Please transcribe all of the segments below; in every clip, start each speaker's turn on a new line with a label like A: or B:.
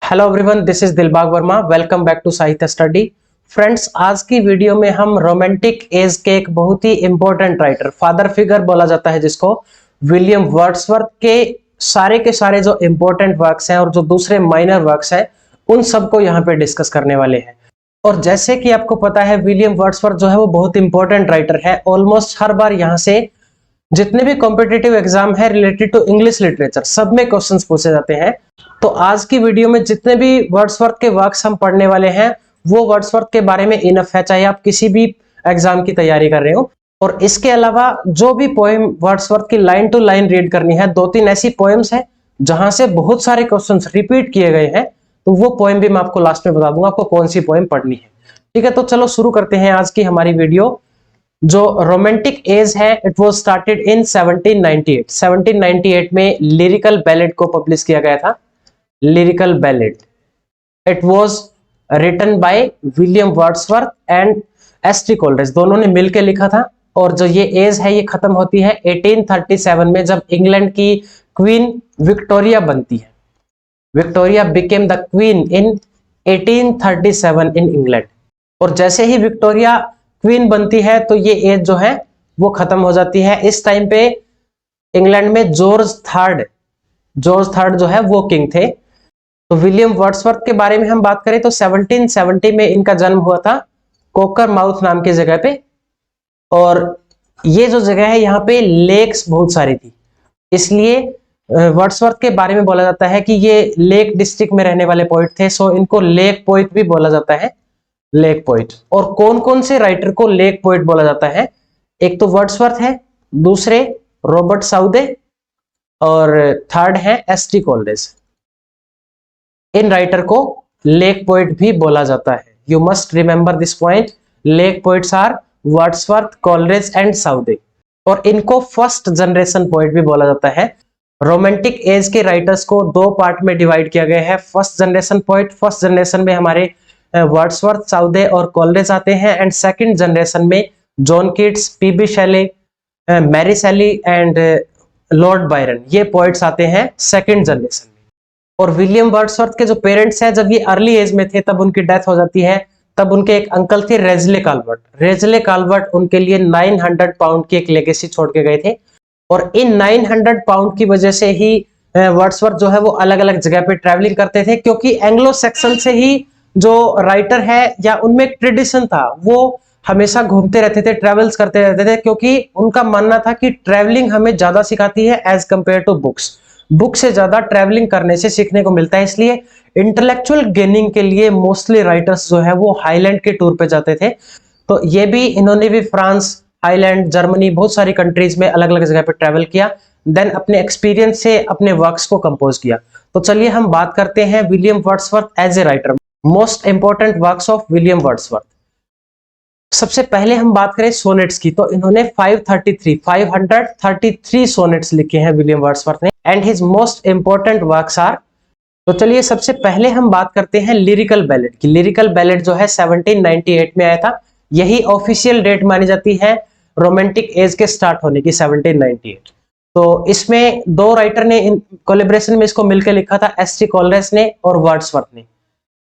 A: Hello everyone, this is Dilbag Verma. Welcome back to Sahitya study. Friends, आज की video में हम रोमांटिक एज के एक बहुत ही इंपॉर्टेंट राइटर, फादर फिगर बोला जाता है जिसको, विलियम वर्ड्सवर्थ के सारे जो इंपॉर्टेंट वर्क्स हैं और जो दूसरे माइनर वर्क्स हैं उन सबको यहाँ पे डिस्कस करने वाले हैं। और जैसे कि आपको पता है, विलियम वर्ड्सवर्थ जो है वो बहुत इंपॉर्टेंट राइटर है। ऑलमोस्ट हर बार यहाँ से जितने भी कॉम्पिटिटिव एग्जाम है रिलेटेड टू इंग्लिश लिटरेचर, सब में क्वेश्चंस पूछे जाते हैं। तो आज की वीडियो में जितने भी वर्ड्सवर्थ के वर्क्स हम पढ़ने वाले हैं वो वर्ड्सवर्थ के बारे में इनफ है, चाहे आप किसी भी एग्जाम की तैयारी कर रहे हो। और इसके अलावा जो भी पोएम वर्ड्सवर्थ की लाइन टू लाइन रीड करनी है, 2-3 ऐसी पोएम्स हैं जहां से बहुत सारे क्वेश्चंस रिपीट किए गए हैं, तो वो पोएम भी मैं आपको लास्ट में बता दूंगा आपको कौन सी पोएम पढ़नी है। ठीक है, तो चलो शुरू करते हैं आज की हमारी वीडियो। जो रोमांटिक एज है इट वाज स्टार्टेड इन 1798। 1798 में लिरिकल बैलेड को पब्लिश किया गया था। Lyrical ballad, it was written by William Wordsworth and S T. Coleridge, दोनों ने मिलकर लिखा था। और जो ये एज है ये खत्म होती है 1837 में, जब इंग्लैंड की क्वीन विक्टोरिया बनती है। Victoria became the queen in 1837 in England. और जैसे ही विक्टोरिया क्वीन बनती है तो ये एज जो है वो खत्म हो जाती है। इस टाइम पे इंग्लैंड में जॉर्ज थर्ड जो है वो किंग थे। तो विलियम वर्ड्सवर्थ के बारे में हम बात करें तो 1770 में इनका जन्म हुआ था कोकर माउथ नाम की जगह पे। और ये जो जगह है यहाँ पे लेक्स बहुत सारी थी, इसलिए वर्ड्सवर्थ के बारे में बोला जाता है कि ये लेक डिस्ट्रिक्ट में रहने वाले पोइट थे। सो इनको लेक पोइट भी बोला जाता है, लेक पोइट। और कौन कौन से राइटर को लेक पोइट बोला जाता है? एक तो वर्ड्सवर्थ है, दूसरे रॉबर्ट साउदे, और थर्ड है एस.टी. कोलरिज। इन राइटर को लेक पोइट भी बोला जाता है। You must remember this point, lake poets are Wordsworth, Coleridge and Southey. और इनको फर्स्ट जनरेशन पोइट भी बोला जाता है। रोमांटिक एज के राइटर्स को दो पार्ट में डिवाइड किया गया है। First generation poet, first generation में हमारे वर्ड्सवर्थ, साउदे और कोलरिज आते हैं। एंड सेकंड जनरेशन में John Keats, PB Shelley, Mary Shelley and Lord Byron, ये पोइट्स आते हैं सेकंड जनरेशन में। और विलियम वर्ड्सवर्थ के जो पेरेंट्स हैं, जब ये अर्ली एज में थे तब उनकी डेथ हो जाती है। तब उनके एक अंकल थे रेजले काल्वर्ट। रेजले काल्वर्ट उनके लिए 900 पाउंड की एक लेगेसी छोड़ के गए थे। और इन 900 पाउंड की वजह से ही वर्ड्सवर्थ जो है वो अलग अलग जगह पे ट्रैवलिंग करते थे, क्योंकि एंग्लो सेक्शन से ही जो राइटर है या उनमें एक ट्रेडिशन था, वो हमेशा घूमते रहते थे, ट्रेवल्स करते रहते थे, क्योंकि उनका मानना था कि ट्रैवलिंग हमें ज्यादा सिखाती है as compared to books. Book से ज्यादा ट्रैवलिंग करने से सीखने को मिलता है। इसलिए इंटेलेक्चुअल गेनिंग के लिए मोस्टली राइटर्स जो है वो हाईलैंड के टूर पे जाते थे। तो ये भी, इन्होंने भी फ्रांस, हाईलैंड, जर्मनी, बहुत सारी कंट्रीज में अलग अलग जगह पे ट्रैवल किया, देन अपने एक्सपीरियंस से अपने वर्क्स को कंपोज किया। तो चलिए हम बात करते हैं William Wordsworth as a writer. Most important works of William Wordsworth. सबसे पहले हम बात करें सोनेट्स की, तो इन्होंने 533 सोनेट्स लिखे हैं विलियम वर्ड्सवर्थ ने। And his most important works are, तो चलिए सबसे पहले हम बात करते हैं लिरिकल बैलेड की। लिरिकल बैलेड जो है 1798 में आया था। यही ऑफिशियल डेट मानी जाती है रोमांटिक एज के स्टार्ट होने की, 1798। तो इसमें दो राइटर ने कोलैबोरेशन में इसको मिलकर लिखा था, एस.टी. कोलरिज ने और वर्ड्सवर्थ ने।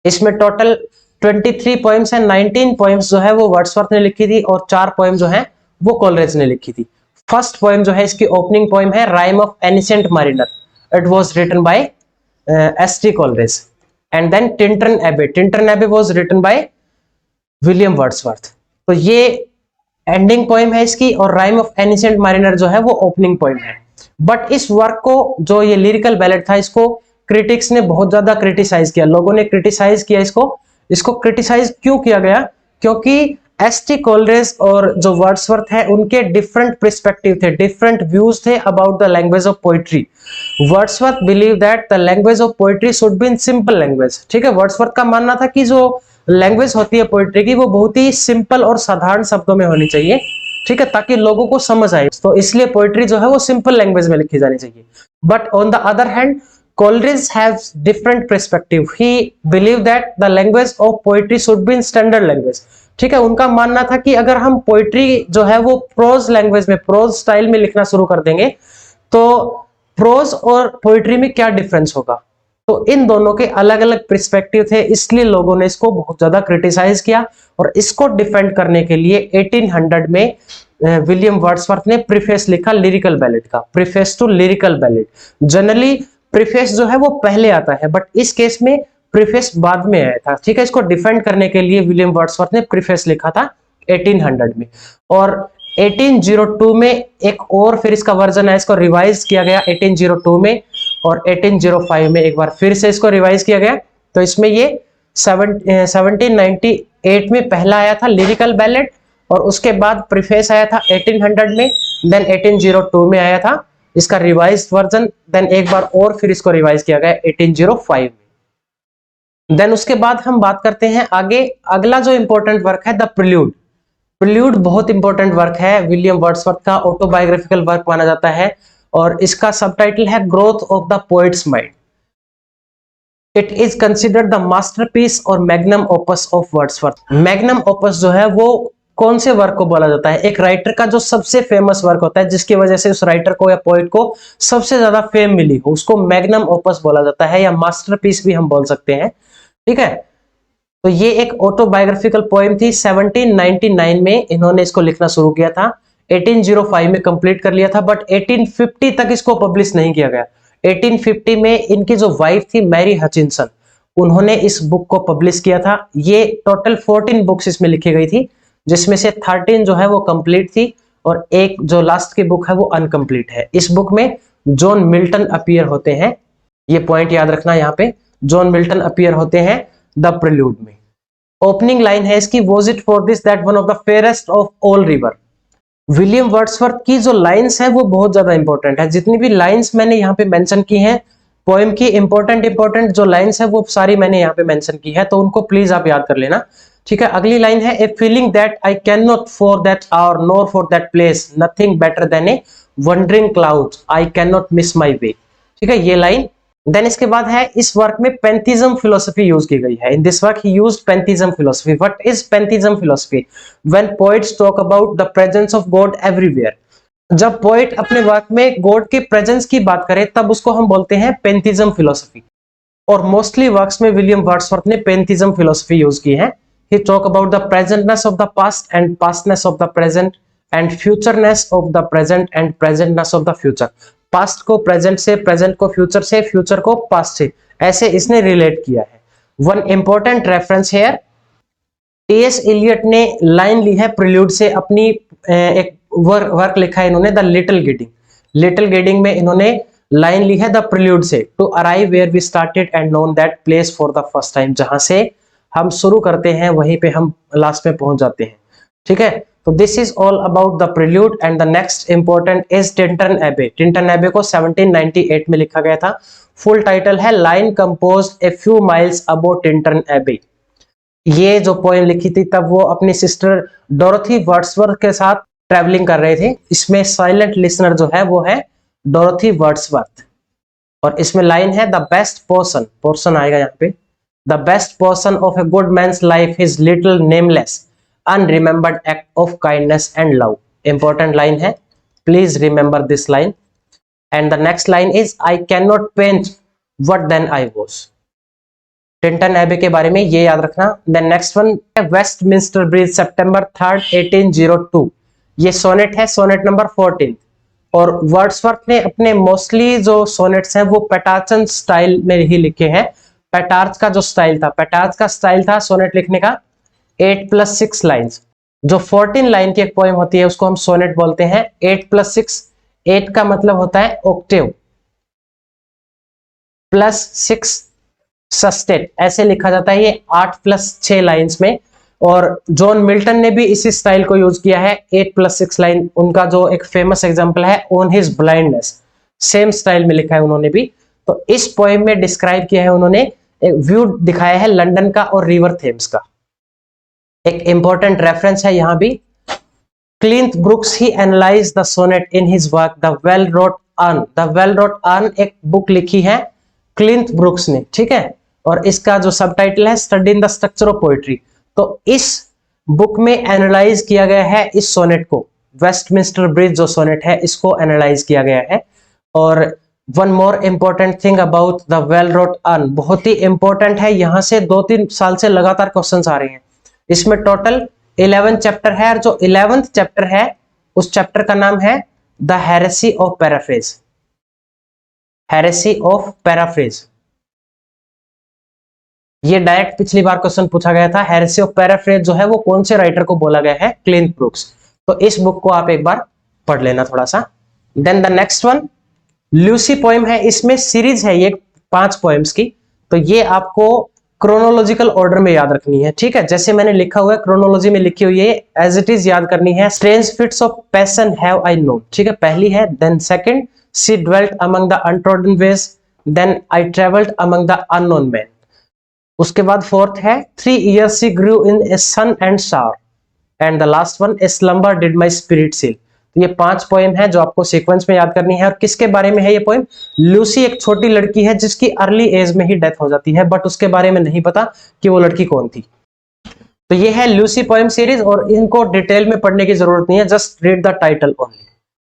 A: इसमें टोटल 23 पोएम्स हैं। 19 पोएम्स जो है वो वर्ड्सवर्थ ने लिखी थी और 4 पोएम जो है वो कोलरिज ने लिखी थी। फर्स्ट पोएम जो है, इसकी ओपनिंग पोएम है rime of ancient mariner. It was written by S T. Coleridge. And then Tintern Abbey, Tintern Abbey was written by William Wordsworth. तो ये एंडिंग पोएम है इसकी, और राइम ऑफ एनिसेंट मारिनर जो है वो ओपनिंग पोएम है। बट इस वर्क को, जो ये लिरिकल बैलेड था, इसको क्रिटिक्स ने बहुत ज्यादा क्रिटिसाइज किया। लोगों ने क्रिटिसाइज किया इसको क्रिटिसाइज क्यों किया गया? क्योंकि एस.टी. कोलरिज और जो वर्ड्सवर्थ है उनके डिफरेंट पर्सपेक्टिव थे, डिफरेंट व्यूज थे about the language of poetry. Wordsworth believe that the language of poetry should be in simple language. ठीक है, वर्ड्सवर्थ का मानना था कि जो लैंग्वेज होती है पोइट्री की वो बहुत ही सिंपल और साधारण शब्दों में होनी चाहिए। ठीक है, ताकि लोगों को समझ आए। तो इसलिए पोइट्री जो है वो सिंपल लैंग्वेज में लिखी जानी चाहिए। But on the other hand Coleridge has different perspective. He believed that the language of poetry should be in standard language. ठीक है, उनका मानना था कि अगर हम पोइट्री जो है वो प्रोज लैंग्वेज में, प्रोज स्टाइल में लिखना शुरू कर देंगे तो प्रोज और पोइट्री में क्या डिफरेंस होगा। तो इन दोनों के अलग अलग पर्सपेक्टिव थे, इसलिए लोगों ने इसको बहुत ज्यादा क्रिटिसाइज किया। और इसको डिफेंड करने के लिए 1800 में विलियम वर्ड्सवर्थ ने प्रीफेस लिखा लिरिकल बैलेट का, preface to lyrical ballad. Generally preface जो है वो पहले आता है, बट इस केस में प्रीफेस बाद में आया था। ठीक है, इसको डिफेंड करने के लिए विलियम वर्ड्सवर्थ ने प्रीफेस लिखा था 1800 में। और 1802 में एक और फिर इसका वर्जन है, इसको रिवाइज किया गया 1802 में, और 1805 में एक बार फिर से इसको रिवाइज किया गया। तो इसमें ये 1798 में पहला आया था लिरिकल बैलेट, और उसके बाद प्रीफेस आया था 1800 में, देन 1802 में आया था इसका रिवाइज्ड वर्जन, देन एक बार और फिर इसको रिवाइज किया गया 1805 में। देन उसके बाद हम बात करते हैं आगे, अगला जो इंपॉर्टेंट वर्क है द प्रिल्यूड। प्रिल्यूड बहुत इंपॉर्टेंट वर्क है, विलियम वर्ड्सवर्थ का ऑटोबायोग्राफिकल वर्क माना जाता है, और इसका सबटाइटल है growth of the poet's mind. It is considered the masterpiece और magnum opus of Wordsworth. Magnum opus जो है वो कौन से वर्क को बोला जाता है? एक राइटर का जो सबसे फेमस वर्क होता है, जिसकी वजह से उस राइटर को या पोएट को सबसे ज्यादा फेम मिली हो, उसको मैग्नम ओपस बोला जाता है, या मास्टरपीस भी हम बोल सकते हैं। ठीक है, तो ये एक ऑटोबायोग्राफिकल पोएम थी। 1799 में इन्होंने इसको लिखना शुरू किया था, 1805 में कंप्लीट कर लिया था, बट 1850 तक इसको पब्लिश नहीं किया गया। 1850 में इनकी जो वाइफ थी मैरी हचिंसन, उन्होंने इस बुक को पब्लिश किया था। ये टोटल 14 बुक्स इसमें लिखी गई थी, जिसमें से 13 जो है वो कंप्लीट थी, और एक जो लास्ट की बुक है वो अनकंप्लीट है। इस बुक में जॉन मिल्टन अपीयर होते हैं, ये पॉइंट याद रखना, यहाँ पे जॉन मिल्टन अपीयर होते हैं द प्रिल्यूड में। ओपनिंग लाइन है इसकी, was it for this that one of the fairest of all river. William Wordsworth की जो लाइंस है वो बहुत ज्यादा इंपॉर्टेंट है। जितनी भी लाइंस मैंने यहाँ पे मेंशन की हैं पोएम की, इंपॉर्टेंट जो लाइंस है वो सारी मैंने यहाँ पे मेंशन की है, तो उनको प्लीज आप याद कर लेना। ठीक है, अगली लाइन है, a feeling that I can not for that hour nor for that place, nothing better than a wandering cloud, I can not miss my way. ठीक है, ये लाइन। देन इसके बाद है, इस वर्क में पैंथिज्म फिलोसफी यूज की गई है। In this work he used pantheism philosophy. What is pantheism philosophy? When poets talk about the presence of God everywhere. जब पोएट अपने वर्क में गॉड के प्रेजेंस की बात करे तब उसको हम बोलते हैं पैंथिज्म फिलोसफी। और मोस्टली वर्क्स में विलियम वर्ड्सवर्थ ने पैंथिज्म फिलोसफी यूज की है। He talk about the presentness of the past and pastness of the present and futureness of the present and presentness of the future. Past को present से, present को future से, future को past से, ऐसे इसने रिलेट किया है। One important reference here, T S. Eliot ने लाइन ली है प्रिल्यूड से, अपनी एक वर्क लिखा है इन्होंने the Little Gidding. Little Gidding में इन्होंने लाइन ली है द प्रिल्यूड से, to arrive where we started and known that place for the first time. जहां से हम शुरू करते हैं वहीं पे हम लास्ट में पहुंच जाते हैं। ठीक है, तो this is all about the prelude. And the next important is Tintern Abbey. Tintern एबे को 1798 में लिखा गया था। फुल टाइटल है line composed a few miles above Tintern एबे। ये जो पोएम लिखी थी तब वो अपनी सिस्टर डोरोथी वर्ड्सवर्थ के साथ ट्रैवलिंग कर रहे थे। इसमें साइलेंट लिसनर जो है वो है डोरोथी वर्ड्सवर्थ। और इसमें लाइन है, द बेस्ट पोर्शन आएगा यहाँ पे, the best portion of a good man's life is little nameless unremembered act of kindness and love. Important line है, please remember this line. And the next line is, I cannot paint what then I was. Tintern एबे के बारे में ये याद रखना। Then next one है Westminster bridge, September 3rd 1802। ये सोनेट है, सोनेट नंबर 14। और वर्ड्सवर्थ ने अपने मोस्टली जो सोनेट्स हैं वो पेटार्चन स्टाइल में ही लिखे हैं। पेटार्च का जो स्टाइल था, पेटार्च का स्टाइल था सोनेट लिखने का 8+6 लाइन्स। जो 14 लाइन की एक पोएम होती है उसको हम सोनेट बोलते हैं। 8+6, 8 का मतलब होता है ऑक्टेव, +6 सस्टेट, ऐसे लिखा जाता है ये 8+6 लाइन्स में। और जॉन मिल्टन ने भी इसी स्टाइल को यूज किया है, 8+6 लाइन। उनका जो एक फेमस एग्जांपल है on his blindness, same style में लिखा है उन्होंने भी। तो इस पोएम में डिस्क्राइब किया है उन्होंने, एक व्यू दिखाया है लंदन का और रिवर थेम्स का। एक इंपॉर्टेंट रेफरेंस है यहाँ भी, Cleanth Brooks he analyse the sonnet in his work the well road Urn. The well road Urn एक बुक लिखी है क्लिंथ ब्रुक्स ने, ठीक है, और इसका जो सबटाइटल है study in the structure of poetry. तो इस बुक में एनालाइज किया गया है इस सोनेट को, वेस्टमिंस्टर ब्रिज जो सोनेट है इसको एनालाइज किया गया है। और one more important thing about the well road urn, बहुत ही इंपॉर्टेंट है, यहां से 2-3 साल से लगातार क्वेश्चंस आ रहे हैं। इसमें टोटल 11 चैप्टर है और जो 11th चैप्टर है उस चैप्टर का नाम है the heresy of paraphrase. Heresy of paraphrase, ये डायरेक्ट पिछली बार क्वेश्चन पूछा गया था। हेरेसी ऑफ पैराफ्रेज जो है वो कौन से राइटर को बोला गया है? क्लिंथ ब्रूक्स। तो इस बुक को आप एक बार पढ़ लेना थोड़ा सा। Then the next one Lucy poem है, इसमें सीरीज है ये 5 पोएम्स की, तो ये आपको क्रोनोलॉजिकल ऑर्डर में याद रखनी है, ठीक है? जैसे मैंने लिखा हुआ है क्रोनोलॉजी में लिखी हुई है, एज इट इज याद करनी है। Strange fits of passion have I known, ठीक है, पहली है। Then second, she dwelt among the untrodden ways, then I travelled among the unknown man. उसके बाद फोर्थ है 3 years she grew in a sun and shower, and the last one A slumber did my spirit seal. तो ये 5 poem है जो आपको sequence में याद करनी है। और किसके बारे में है ये पोएम? लूसी एक छोटी लड़की है जिसकी अर्ली एज में ही डेथ हो जाती है, बट उसके बारे में नहीं पता कि वो लड़की कौन थी। तो ये है लूसी पोएम सीरीज, और इनको डिटेल में पढ़ने की जरूरत नहीं है, just read the title only.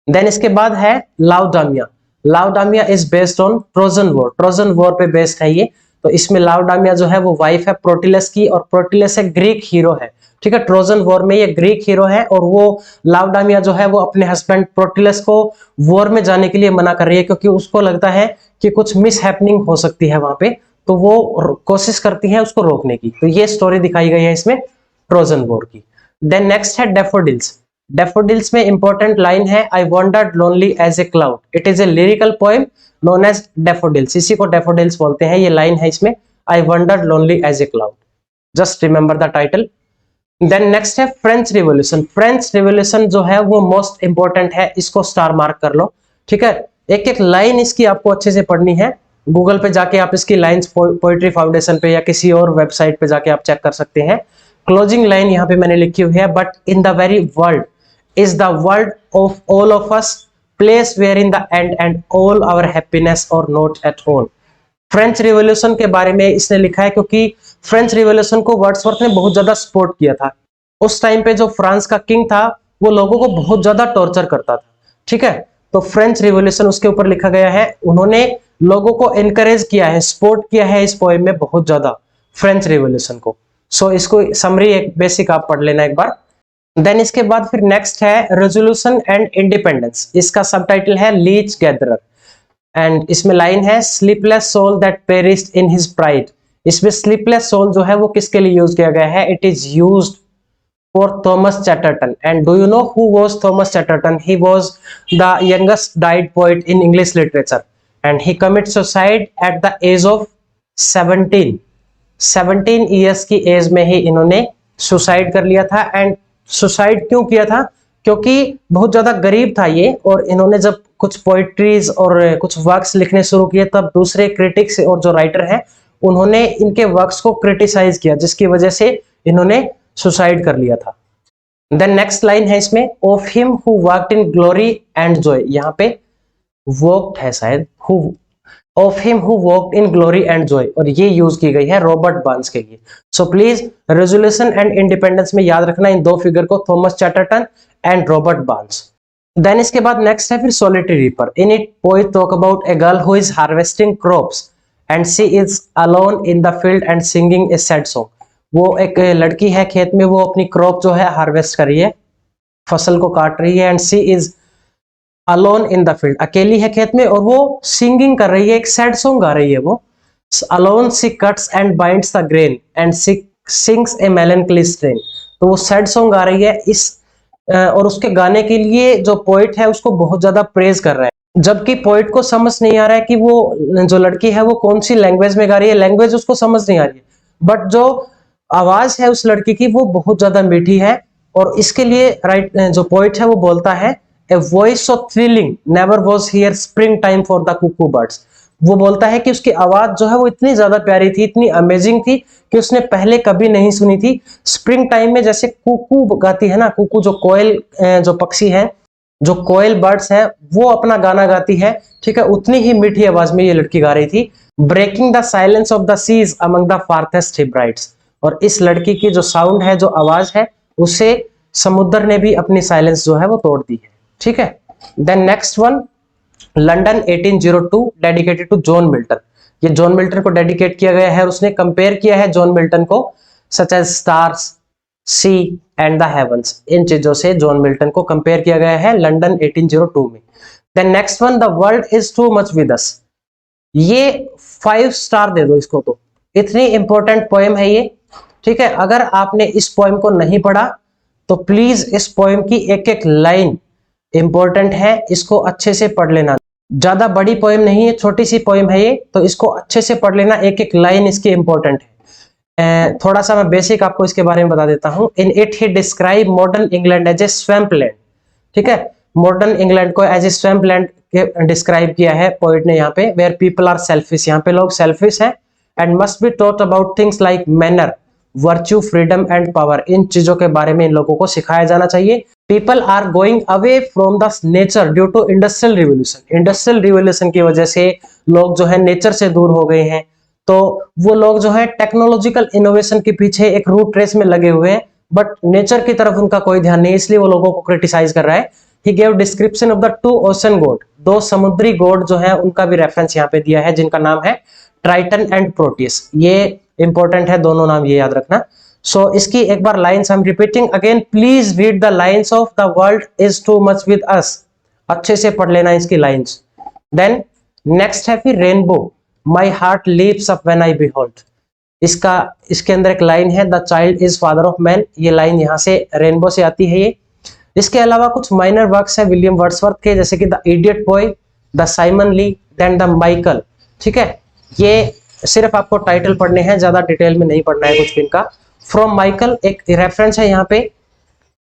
A: Then इसके बाद है Laodamia. Laodamia is based on Trojan war, Trojan war पे बेस्ड है ये। तो इसमें लाउडामिया जो है वो वाइफ है प्रोटिलस की, और प्रोटिलस एक ग्रीक हीरो है, ठीक है? ट्रोजन वॉर में ये ग्रीक हीरो है, और वो लाउडामिया जो है वो अपने हस्बैंड प्रोटिलस को वॉर में जाने के लिए मना कर रही है, क्योंकि उसको लगता है कि कुछ मिस हैपनिंग हो सकती है वहां पे, तो वो कोशिश करती है उसको रोकने की। तो ये स्टोरी दिखाई गई है इसमें ट्रोजन वॉर की। देन नेक्स्ट है डेफोडिल्स। डेफोडिल्स में इंपॉर्टेंट लाइन है I wandered lonely as a cloud, it is a lyrical poem known as daffodils, इसी को डेफोडिल्स बोलते हैं। ये लाइन है इसमें I wandered lonely as a cloud, just remember the title. Then next है फ्रेंच रिवॉल्यूशन। फ्रेंच रिवॉल्यूशन जो है वो मोस्ट इंपॉर्टेंट है, इसको स्टार मार्क कर लो, ठीक है? एक एक लाइन इसकी आपको अच्छे से पढ़नी है। गूगल पे जाके आप इसकी लाइंस पोएट्री फाउंडेशन पे या किसी और वेबसाइट पे जाके आप चेक कर सकते हैं। क्लोजिंग लाइन यहाँ पे मैंने लिखी हुई है, but in the very world is the world of all of us, place wherein the end and all our happiness or not at all। French revolution के बारे में इसने लिखा है क्योंकि फ्रेंच रिवॉल्यूशन को वर्ड्सवर्थ ने बहुत ज्यादा सपोर्ट किया था। उस टाइम पे जो फ्रांस का किंग था वो लोगों को बहुत ज्यादा टॉर्चर करता था, ठीक है? तो फ्रेंच रिवॉल्यूशन उसके ऊपर लिखा गया है। उन्होंने लोगों को एनकरेज किया है, सपोर्ट किया है इस पोएम में बहुत ज्यादा, फ्रेंच रिवॉल्यूशन को। सो इसको समरी एक बेसिक आप पढ़ लेना एक बार। देन इसके बाद फिर नेक्स्ट है रेजोल्यूशन एंड इंडिपेंडेंस, इसका सबटाइटल है लीच गैदरर, एंड इसमें लाइन है sleepless soul that perished in his pride. इसमें स्लीपलेस सोल जो है वो किसके लिए यूज किया गया है? It is used for Thomas Chatterton. And do you know who was Thomas Chatterton? He was the youngest died poet in English literature, and he commit suicide at the age of 17 years की as में ही इन्होंने suicide कर लिया था। And suicide क्यों किया था? क्योंकि बहुत ज्यादा गरीब था ये, और इन्होंने जब कुछ पोइट्रीज और कुछ वर्क्स लिखने शुरू किए तब दूसरे क्रिटिक्स और जो राइटर हैं उन्होंने इनके वर्क्स को क्रिटिसाइज किया, जिसकी वजह से इन्होंने सुसाइड कर लिया था। देन नेक्स्ट लाइन है इसमें of him who walked in glory and Joy, यहाँ पे वॉक्ड है शायद, who of him who walked in glory and Joy, और ये यूज की गई है रॉबर्ट बार्न्स के लिए। So please resolution and independence में याद रखना इन दो फिगर को, Thomas Chatterton and Robert Burns. Then इसके बाद नेक्स्ट है फिर solitary reaper. In it poet talk about a girl who is harvesting crops and she is alone in the field and singing a sad song. वो एक लड़की है खेत में, वो अपनी क्रॉप जो है हार्वेस्ट कर रही है, फसल को काट रही है, and she is alone in the field, अकेली है खेत में, और वो सिंगिंग कर रही है, एक सैड सॉन्ग गा रही है वो। Alone she cuts and binds the grain and she sings A मेलनकली strain. तो वो सैड सॉन्ग गा रही है इस और उसके गाने के लिए जो पोइट है उसको बहुत ज्यादा प्रेज कर रहा है, जबकि पोइट को समझ नहीं आ रहा है कि वो जो लड़की है वो कौन सी लैंग्वेज में गा रही है, लैंग्वेज उसको समझ नहीं आ रही है, बट जो आवाज है उस लड़की की वो बहुत ज्यादा मीठी है। और इसके लिए जो पोइट है वो बोलता है a voice of thrilling never was here spring time for the Kuku birds. वो बोलता है कि उसकी आवाज जो है वो इतनी ज्यादा प्यारी थी, इतनी अमेजिंग थी कि उसने पहले कभी नहीं सुनी थी। स्प्रिंग टाइम में जैसे कुकू गाती है ना, कुकू जो कोयल जो पक्षी है, जो कोयल बर्ड्स हैं, वो अपना गाना गाती है, ठीक है, उतनी ही मीठी आवाज में ये लड़की गा रही थी। Breaking the silence of the seas among the farthest Hebrides. और इस लड़की की जो साउंड है, जो आवाज है, उसे समुद्र ने भी अपनी साइलेंस जो है वो तोड़ दी है, ठीक है। Then next one London 1802 dedicated to John Milton, ये जॉन मिल्टन को डेडिकेट किया गया है। उसने कंपेयर किया है जॉन मिल्टन को such as stars, sea and the heavens, इन चीजों से जॉन मिल्टन को कंपेयर किया गया है लंदन 1802 में। Then next one, the world is too much with us, ये 5 स्टार दे दो इसको, तो इतनी इंपॉर्टेंट पोएम है ये, ठीक है। अगर आपने इस पोएम को नहीं पढ़ा तो प्लीज इस पोएम की एक एक लाइन इंपॉर्टेंट है, इसको अच्छे से पढ़ लेना। ज्यादा बड़ी पोएम नहीं है, छोटी सी पोएम है ये, तो इसको अच्छे से पढ़ लेना, एक एक लाइन इसकी इंपॉर्टेंट है। थोड़ा सा मैं बेसिक आपको इसके बारे में बता देता हूं। In it he describe modern England as a swamp land, ठीक है। मॉडर्न इंग्लैंड को as a swamp land describe किया है पोइट ने यहाँ पे, वेयर पीपल आर सेल्फिश, यहाँ पे लोग सेल्फिश हैं, and must be taught about things like manner, virtue, freedom and power, इन चीजों के बारे में इन लोगों को सिखाया जाना चाहिए। People are going away from the nature due to industrial revolution, industrial revolution की वजह से लोग जो है नेचर से दूर हो गए हैं, तो वो लोग जो है टेक्नोलॉजिकल इनोवेशन के पीछे एक रूट रेस में लगे हुए हैं, बट नेचर की तरफ उनका कोई ध्यान नहीं, इसलिए वो लोगों को क्रिटिसाइज कर रहा है। He gave description of the 2 ocean God, 2 समुद्री गॉड जो है उनका भी रेफरेंस यहाँ पे दिया है, जिनका नाम है ट्राइटन एंड प्रोटियस, ये इंपॉर्टेंट है, दोनों नाम ये याद रखना। सो इसकी एक बार लाइंस हम repeating again, please read the lines of the world is too much with अस, अच्छे से पढ़ लेना इसकी लाइंस। देन नेक्स्ट है फिर rainbow, my heart leaps up when I behold, इसके अंदर एक लाइन है, the child is father of man, ये लाइन यहाँ से रेनबो से आती है ये। इसके अलावा कुछ माइनर वर्क्स है विलियम वर्ड्सवर्थ के, जैसे कि the idiot boy, the Simon Lee, then the Michael, ठीक है। ये सिर्फ आपको टाइटल पढ़ने हैं, ज्यादा डिटेल में नहीं पढ़ना है कुछ भी इनका। फ्रॉम माइकल एक रेफरेंस है यहाँ पे,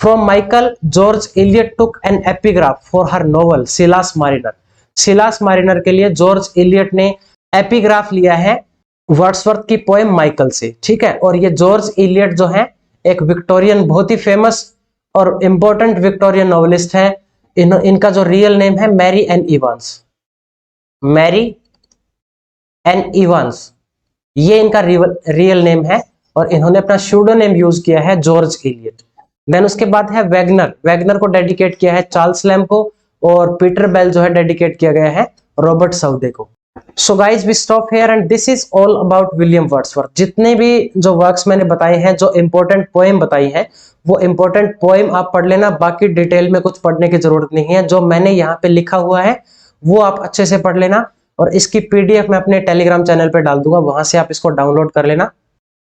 A: from Michael George Eliot took an epigraph for her novel Silas Marner, Silas Marner के लिए जॉर्ज इलियट ने एपिग्राफ लिया है वर्ड्सवर्थ की पोएम माइकल से, ठीक है। और ये जॉर्ज इलियट जो है एक विक्टोरियन, बहुत ही फेमस और इंपॉर्टेंट विक्टोरियन नॉवेलिस्ट है। इनका जो रियल नेम है Mary Ann Evans, Mary Ann Evans, ये इनका रियल नेम है, और इन्होंने अपना सूडोनेम यूज किया है जॉर्ज इलियट। देन उसके बाद है वैगनर, वैगनर को डेडिकेट किया है चार्ल्स लैम्ब को, और पीटर बेल जो है डेडिकेट किया गया है रॉबर्ट साउदे को। So guys we stop here and this is all about William Wordsworth. जितने भी जो वर्क्स मैंने बताए हैं, जो इंपॉर्टेंट पोएम बताई है, वो इंपॉर्टेंट पोएम आप पढ़ लेना, बाकी डिटेल में कुछ पढ़ने की जरूरत नहीं है। जो मैंने यहाँ पे लिखा हुआ है वो आप अच्छे से पढ़ लेना, और इसकी पीडीएफ मैं अपने टेलीग्राम चैनल पे डाल दूंगा, वहां से आप इसको डाउनलोड कर लेना।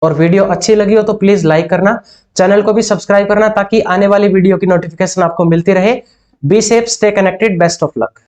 A: और वीडियो अच्छी लगी हो तो प्लीज लाइक करना, चैनल को भी सब्सक्राइब करना, ताकि आने वाली वीडियो की नोटिफिकेशन आपको मिलती रहे। Be safe, stay connected, best of luck.